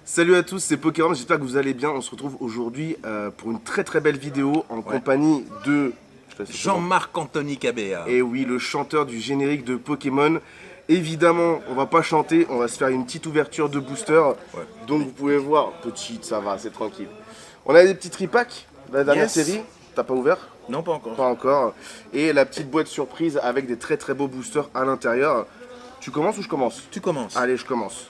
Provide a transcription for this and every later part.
Salut à tous, c'est Pokémon, j'espère que vous allez bien. On se retrouve aujourd'hui pour une très très belle vidéo en compagnie de Jean-Marc Anthony Cabea. Et oui, le chanteur du générique de Pokémon. Évidemment, on va pas chanter, on va se faire une petite ouverture de booster. Donc vous pouvez voir, petite, ça va, c'est tranquille. On a des petits tripacks de la dernière série. T'as pas ouvert? Non, pas encore. Pas encore. Et la petite boîte surprise avec des très très beaux boosters à l'intérieur. Tu commences ou je commence? Tu commences. Allez, je commence.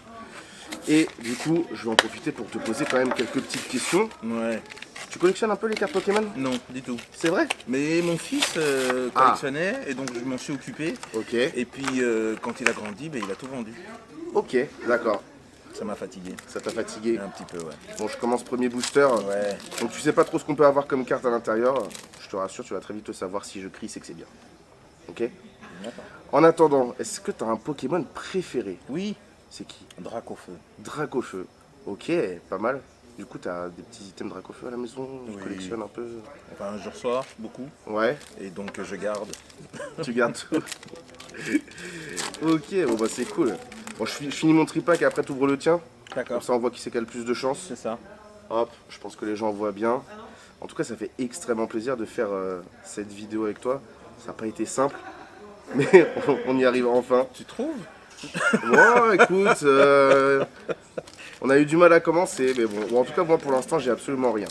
Et du coup, je vais en profiter pour te poser quand même quelques petites questions. Ouais. Tu collectionnes un peu les cartes Pokémon? Non, du tout. C'est vrai? Mais mon fils collectionnait et donc je m'en suis occupé. Ok. Et puis quand il a grandi, il a tout vendu. Ok, d'accord. Ça m'a fatigué. Ça t'a fatigué? Un petit peu, ouais. Bon, je commence premier booster. Ouais. Donc tu sais pas trop ce qu'on peut avoir comme carte à l'intérieur. Je te rassure, tu vas très vite te savoir. Si je crie, c'est que c'est bien. Ok? D'accord. En attendant, est-ce que tu as un Pokémon préféré? Oui. C'est qui? Dracofeu. Dracofeu. Ok, pas mal. Du coup, tu as des petits items Dracofeu à la maison? Tu collectionnes un peu? Enfin, je reçois beaucoup. Ouais. Et donc je garde. Tu gardes tout. Ok, bon bah c'est cool. Bon, je finis mon tripack et après tu ouvres le tien. D'accord. Comme ça on voit qui c'est qui a le plus de chance. C'est ça. Hop, je pense que les gens voient bien. En tout cas, ça fait extrêmement plaisir de faire cette vidéo avec toi. Ça n'a pas été simple, mais on y arrive enfin. Tu trouves? Bon, écoute, on a eu du mal à commencer, mais bon, en tout cas, moi pour l'instant, j'ai absolument rien.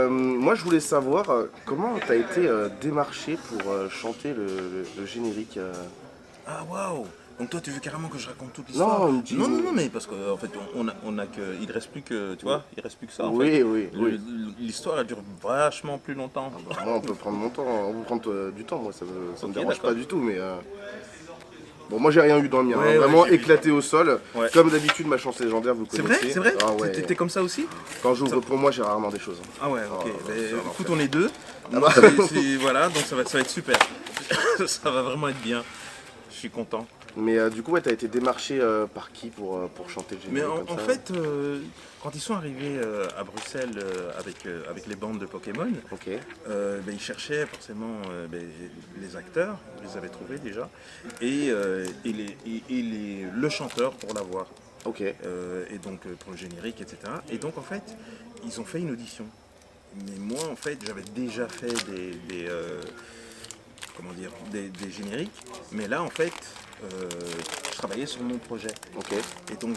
Moi, je voulais savoir comment tu as été démarché pour chanter le générique. Ah, waouh! Donc toi tu veux carrément que je raconte toute l'histoire? Non, mais parce qu'en fait on a que. Il reste plus que. Tu vois, il reste plus que ça en fait. Oui. L'histoire elle dure vachement plus longtemps. Moi on peut prendre mon temps, on peut prendre du temps, moi ça me dérange pas du tout, mais bon moi j'ai rien eu dans le mien, vraiment éclaté au sol, comme d'habitude ma chance légendaire vous connaissez. C'est vrai? Ah, ouais. T'es comme ça aussi? Quand j'ouvre pour moi j'ai rarement des choses. Ah ouais, ok. Écoute, on est deux. Voilà, donc ça va être super. Ça va vraiment être bien. Je suis content. Mais du coup, ouais, t'as été démarché par qui pour chanter le générique? Mais en fait, quand ils sont arrivés à Bruxelles avec les bandes de Pokémon, ils cherchaient forcément les acteurs, ils les avaient trouvés déjà, et le chanteur pour la voix. Et donc pour le générique, etc. Et donc en fait, ils ont fait une audition. Mais moi, en fait, j'avais déjà fait des génériques, mais là, en fait, je travaillais sur mon projet. Et donc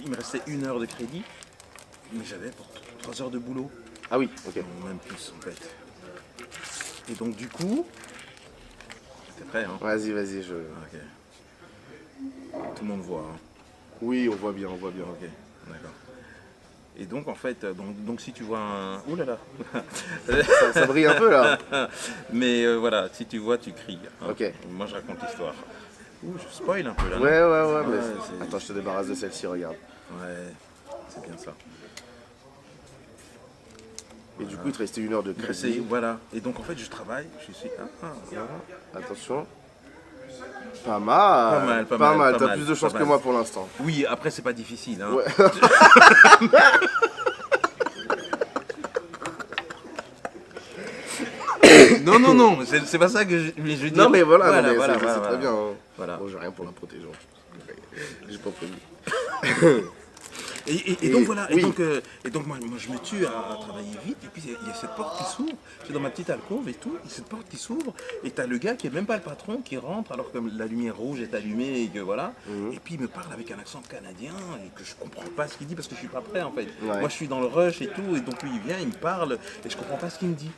il me restait 1 heure de crédit, mais j'avais pour 3 heures de boulot. Ah oui, ok. Même plus en fait. Et donc du coup, t'es prêt hein? Vas-y, Ok. Tout le monde voit. Hein. Oui, on voit bien. Ok, d'accord. Et donc en fait, donc si tu vois un... Ouh là là. ça brille un peu là. Mais voilà, si tu vois, tu cries. Hein. Ok. Moi je raconte l'histoire. Ouh, je spoil un peu là. Ouais, mais... Attends, je te débarrasse de celle-ci, regarde. Ouais, c'est bien ça. Et du coup, il te restait 1 heure de crédit. Voilà. Et donc en fait, je travaille, je suis... Attention. Pas mal. T'as plus de chance que moi pour l'instant. Oui, après c'est pas difficile. Hein. Ouais. non, c'est pas ça que je dis. Non mais voilà, c'est très bien. Hein. Voilà. Bon, j'ai rien pour la protéger. J'ai pas prévu. Et donc voilà, et donc moi je me tue à travailler vite, et puis il y a cette porte qui s'ouvre, c'est dans ma petite alcôve et tout, et cette porte qui s'ouvre, et t'as le gars qui est même pas le patron qui rentre alors que la lumière rouge est allumée et que voilà, et puis il me parle avec un accent canadien et que je comprends pas ce qu'il dit parce que je suis pas prêt en fait. Moi je suis dans le rush et tout, et donc lui il vient, il me parle et je comprends pas ce qu'il me dit.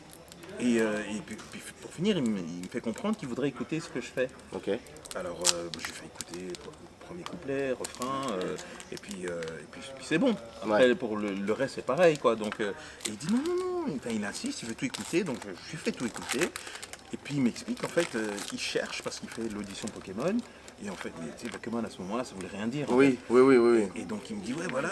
Et puis pour finir, il me fait comprendre qu'il voudrait écouter ce que je fais. Alors je lui fais écouter premier couplet, refrain, et puis c'est bon. Après pour le reste c'est pareil quoi. Donc et il dit non. Enfin, il insiste, il veut tout écouter, donc je lui fais tout écouter. Et puis il m'explique en fait qu'il cherche parce qu'il fait l'audition Pokémon. Et en fait, tu sais, Pokémon à ce moment-là, ça voulait rien dire. Oui. Et donc il me dit, ouais, voilà,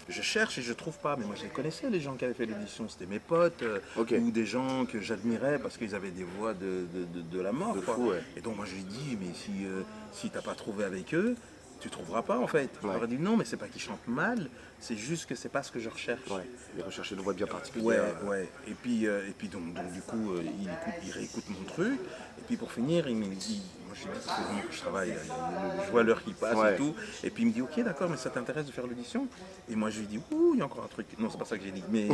je cherche et je trouve pas. Mais moi, je les connaissais, les gens qui avaient fait l'édition. C'était mes potes ou des gens que j'admirais parce qu'ils avaient des voix de la mort. Quoi. Fou, Et donc moi, je lui dis, mais si t'as pas trouvé avec eux, tu trouveras pas en fait. Il m'aurait dit non, mais c'est pas qu'ils chantent mal, c'est juste que c'est pas ce que je recherche. Il recherchait une voix bien particulière. Et puis donc du coup, il réécoute mon truc. Et puis pour finir, il moi je lui dis, il faut vraiment que je travaille. Je vois l'heure qui passe Ouais. et tout. Et puis il me dit, ok, d'accord, mais ça t'intéresse de faire l'audition? Et moi je lui dis, ouh, il y a encore un truc. Non, c'est pas ça que j'ai dit. Mais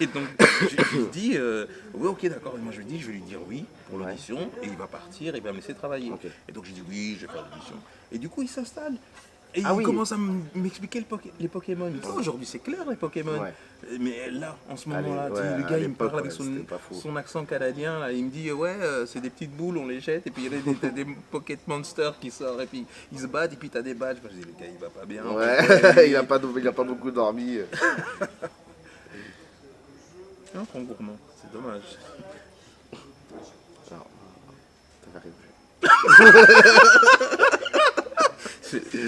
et donc je lui dis, ouais, ok, d'accord. Et moi je lui dis, je vais lui dire oui pour l'audition. Et il va partir, il va me laisser travailler. Ok. Et donc j'ai dit, oui, je vais faire l'audition. Et du coup, il s'installe. Et Ah il oui. commence à m'expliquer les Pokémon. Il dit, oh, aujourd'hui c'est clair les Pokémon. Ouais. Mais là, en ce À moment-là, l'é- tu sais, ouais, le à gars il me l'époque, parle avec ouais, c'était pas fou. son accent canadien. Là, il me dit, ouais, c'est des petites boules, on les jette. Et puis il y a des Pocket Monsters qui sortent. Et puis ils se battent. Et puis t'as des badges. Moi, je dis, le gars il va pas bien. Ouais, il a pas beaucoup dormi. C'est un con gourmand, c'est dommage. Alors, t'avais rien vu.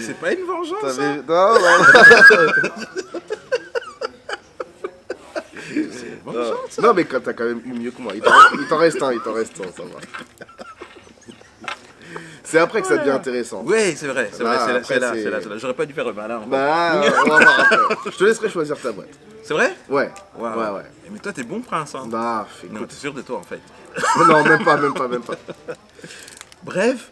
C'est pas une vengeance, ça. Non, non. C'est une vengeance, ça. Non, mais quand t'as quand même eu mieux que moi. Il t'en reste un, ça va. C'est après que ça devient intéressant. Oui, c'est vrai, c'est vrai, Bah, c'est là, après, c'est là, c'est là. J'aurais pas dû faire le malin. En fait. Bah, on va voir après. Je te laisserai choisir ta boîte. C'est vrai? Ouais, Waouh. ouais. Mais toi, t'es bon prince, hein. Bah, Non, écoute. t'es sûr de toi, en fait. Non, même pas. Bref,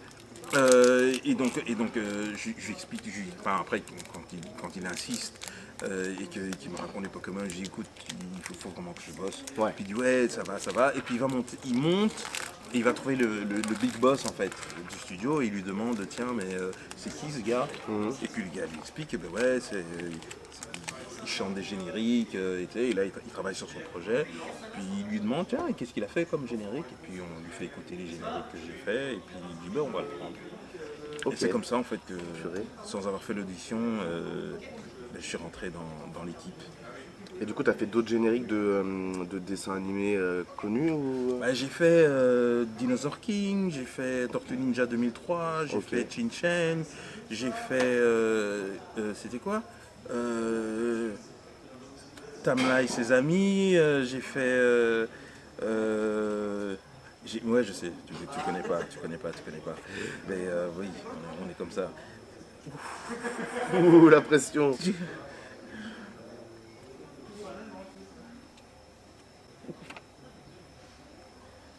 et donc je lui explique, enfin après quand il insiste et qu'il me raconte les Pokémon, je lui dis écoute, il faut vraiment que je bosse. Ouais. Puis il dit ouais ça va, et puis il monte et il va trouver le big boss en fait du studio et il lui demande tiens mais c'est qui ce gars? Et puis le gars lui explique ben ouais il chante des génériques, et, tu sais, et là il travaille sur son projet. Puis il lui demande, tiens, et qu'est-ce qu'il a fait comme générique? Et puis on lui fait écouter les génériques que j'ai fait, et puis il dit, ben on va le prendre. Ok. Et c'est comme ça en fait que, Purée. sans avoir fait l'audition, ben, je suis rentré dans l'équipe. Et du coup, t'as fait d'autres génériques de dessins animés connus ou... Bah, j'ai fait Dinosaur King, j'ai fait Tortue Ninja 2003, j'ai Ok. fait Chin Chen, j'ai fait. C'était quoi Tamla et ses amis, j'ai fait. Ouais, je sais, tu connais pas. Mais oui, on est comme ça. Ouh, la pression.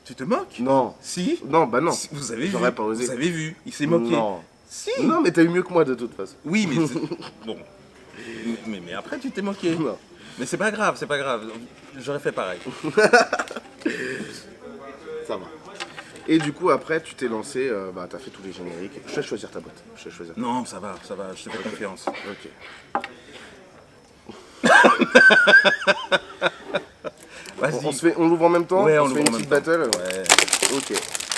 Tu te moques? Non. Si? Non, bah non. Si, vous avez vu? J'aurais pas osé. Vous avez vu? Il s'est moqué. Non. Si. Non, mais t'as eu mieux que moi de toute façon. Oui, mais bon. Mais après, tu t'es moqué. Non. Mais c'est pas grave, c'est pas grave. J'aurais fait pareil. Ça va. Et du coup, après, tu t'es lancé, bah, t'as fait tous les génériques. Je te laisse choisir ta boîte. Je te laisse choisir. Non, ça va, je te fais confiance. Ok. Vas-y. On l'ouvre en même temps? Ouais, on se fait l'ouvre une en petite même temps. battle? Ouais. Ok.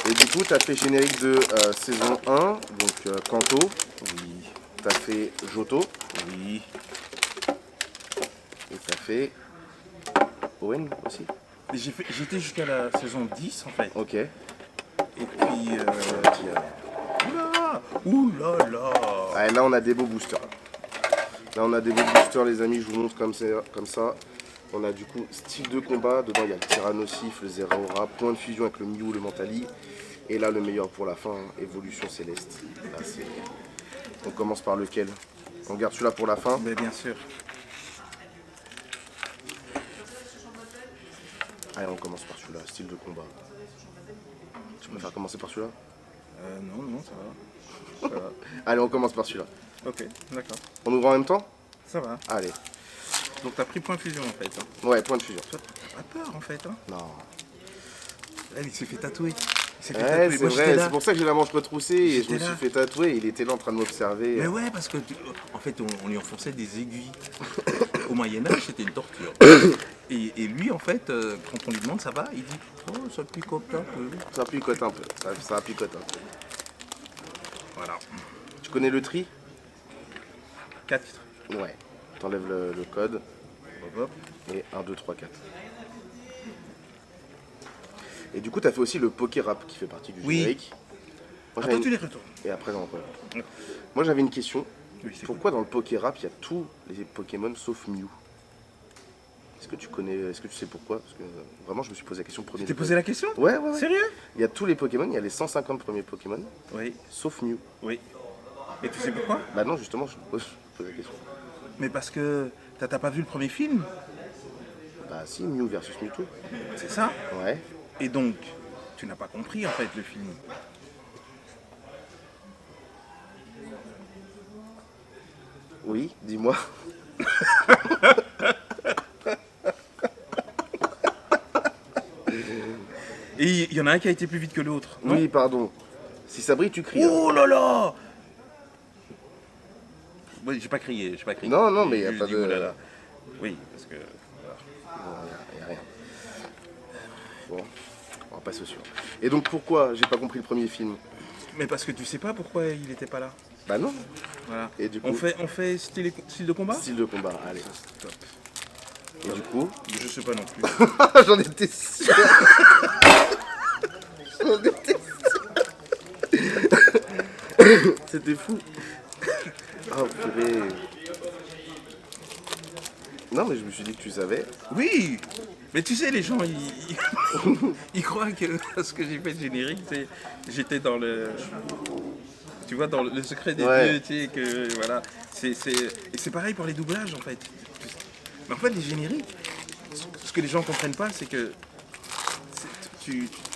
Et du coup, t'as fait générique de saison 1, donc Kanto. Oui, T'as fait Johto. oui. Et t'as fait Owen aussi. J'étais jusqu'à la saison 10 en fait. Ok. Et puis. Oula là. Ah, et là, on a des beaux boosters. Là, on a des beaux boosters, les amis. Je vous montre comme ça. On a du coup style de combat. Dedans, il y a le Tyrannosif, le Zeraora, point de fusion avec le Mew, le Mentali. Et là, le meilleur pour la fin, Évolution Céleste. Là, on commence par lequel? On garde celui-là pour la fin. Mais bien sûr. Allez, on commence par celui-là, style de combat. Tu préfères commencer par celui-là? Non, ça va. Ça va. Allez, on commence par celui-là. Ok, d'accord. On ouvre en même temps? Ça va. Allez. Donc t'as pris point fusion en fait. Hein. Ouais, point de fusion. Toi, t'as pas peur en fait. Hein. Non. Là, il s'est fait tatouer. Il s'est fait Ouais, tatouer. c'est Moi, j'étais vrai, là. c'est pour ça que j'ai la manche retroussée et je J'étais me suis là. fait tatouer. Il était là en train de m'observer. Mais ouais, parce que en fait, on lui enfonçait des aiguilles. Au Moyen-Âge, c'était une torture. Et lui, en fait, quand on lui demande ça va, il dit oh, ça picote un peu. Ça picote un peu. Ça picote un peu. Voilà. Tu connais le tri? 4. Ouais. T'enlèves le code. Hop, hop. Et 1, 2, 3, 4. Et du coup, t'as fait aussi le Poké Rap qui fait partie du Oui. générique. Moi, Attends, tu les retournes. Et après, j'en reprends. Moi, j'avais une question. Oui, c'est Pourquoi dans le Poké Rap, il y a tous les Pokémon sauf Mew? Est-ce que tu sais pourquoi? Parce que vraiment, je me suis posé la question premier. Tu t'es posé la question? Ouais, ouais, ouais. Sérieux? Il y a tous les Pokémon, il y a les 150 premiers Pokémon, Oui, sauf Mew. oui. Et tu sais pourquoi? Bah non, justement, je me pose la question. Mais parce que t'as pas vu le premier film? Bah si, Mew versus Mewtwo. C'est ça? Ouais. Et donc, tu n'as pas compris en fait le film. Oui, dis-moi. Et il y en a un qui a été plus vite que l'autre. Non. Oui, pardon. Si ça brille, tu cries. Hein. Oh là là. Oui, j'ai pas crié. Non, non, mais il n'y a J'ai pas juste de... dit, oh là là. Oui, parce que. Non, y a rien. Bon, on va passer au suivant. Et donc pourquoi j'ai pas compris le premier film? Mais parce que tu sais pas pourquoi il était pas là. Bah non. Voilà. Et du coup, On fait style de combat. style de combat, allez. Top. Et du coup, Je sais pas non plus. j'en étais sûr. J'en étais sûr. C'était fou. Oh purée. Non mais je me suis dit que tu savais. Oui. Mais tu sais, les gens, ils croient que ce que j'ai fait de générique, c'est j'étais dans le. Tu vois, dans le secret des Ouais. dieux, tu sais, que voilà. Et c'est pareil pour les doublages, en fait. Mais en fait, les génériques, ce que les gens comprennent pas, c'est que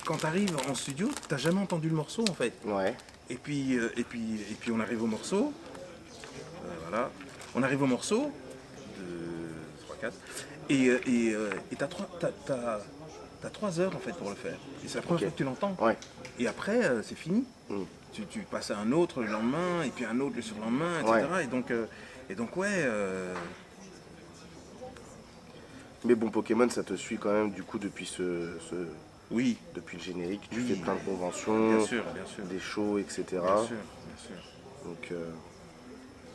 quand tu arrives en studio, t'as jamais entendu le morceau, en fait. Ouais. Et puis on arrive au morceau. Voilà. On arrive au morceau. 3, 4. Et t'as 3 heures en fait pour le faire. Et c'est la première Ok. fois que tu l'entends. Ouais. Et après, c'est fini. Mm. Tu passes à un autre le lendemain, et puis un autre le surlendemain, etc. Ouais. Et donc ouais. Mais bon, Pokémon, ça te suit quand même du coup depuis Oui, depuis le générique. Tu Oui. fais plein de conventions, bien sûr. des shows, etc. Bien sûr. Donc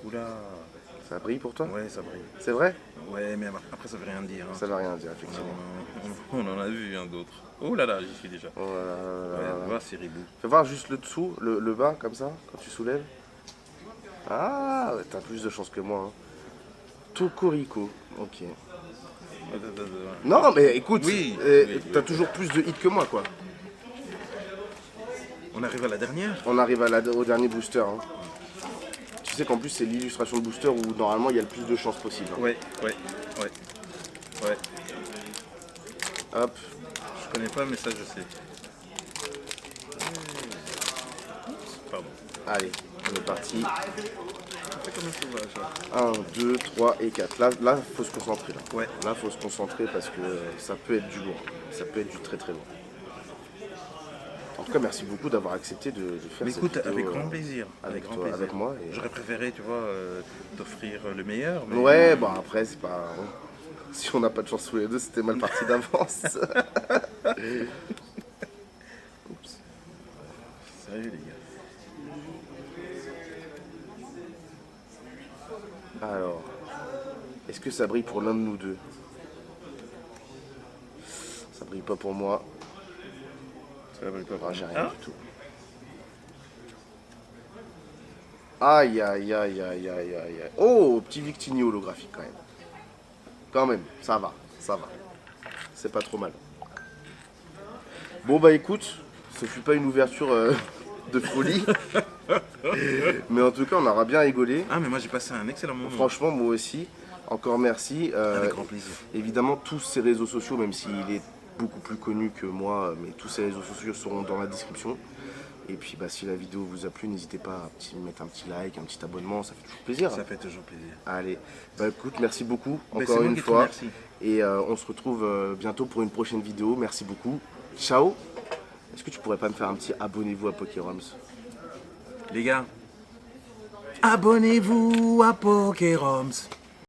Oula. ça brille pour toi? Ouais, ça brille. C'est vrai? Ouais, mais après ça veut rien dire. Hein. Ça va rien dire, effectivement. On en a vu d'autres. Oh là là, j'y suis déjà. Oh là là là là là. Ouais, va, c'est ribou. Fais voir juste le dessous, le bas, comme ça, quand tu soulèves. Ah, ouais, t'as plus de chance que moi. Hein. Tokorico, ok. Non, mais écoute, Oui, t'as toujours plus de hits que moi, quoi. On arrive à la dernière. On arrive au dernier booster. Hein. Tu sais qu'en plus, c'est l'illustration de booster où normalement il y a le plus de chances possible. Hein. Ouais. Hop, Je connais pas, mais ça je sais. Pardon. allez, on est parti. C'est comme un sauvage. Là. 1, 2, 3 et 4. Là, faut se concentrer. Là, Ouais. là, faut se concentrer parce que ça peut être du lourd. Ça peut être du très très lourd. En tout cas, merci beaucoup d'avoir accepté de faire Mais cette écoute, vidéo, avec grand plaisir. avec grand toi, plaisir. avec moi. Et... J'aurais préféré, tu vois, t'offrir le meilleur. Mais... Ouais, bah après, c'est pas... Si on n'a pas de chance tous les deux, c'était mal parti d'avance. Oups. Sérieux, les gars. Alors, est-ce que ça brille pour l'un de nous deux? Ça brille pas pour moi. Ça va pas Ah, j'ai rien Ah, du tout. Aïe, aïe, aïe, aïe, aïe, aïe, aïe. Oh, petit Victini holographique quand même. Quand même, ça va, ça va. C'est pas trop mal. Bon bah écoute, ce fut pas une ouverture de folie. Mais en tout cas, on aura bien rigolé. Ah, mais moi j'ai passé un excellent moment. Franchement, moi aussi. Encore merci. Avec grand plaisir. Évidemment, tous ces réseaux sociaux, même s'il est beaucoup plus connu que moi, mais tous ces réseaux sociaux seront dans la description. Et puis, bah, si la vidéo vous a plu, n'hésitez pas à mettre un petit like, un petit abonnement, ça fait toujours plaisir. Ça fait toujours plaisir. Allez, bah écoute, merci beaucoup, Mais encore c'est moi une qui te fois. remercie. Et on se retrouve bientôt pour une prochaine vidéo. Merci beaucoup. Ciao. Est-ce que tu pourrais pas me faire un petit abonnez-vous à Pokéroms? Les gars, abonnez-vous à Pokéroms.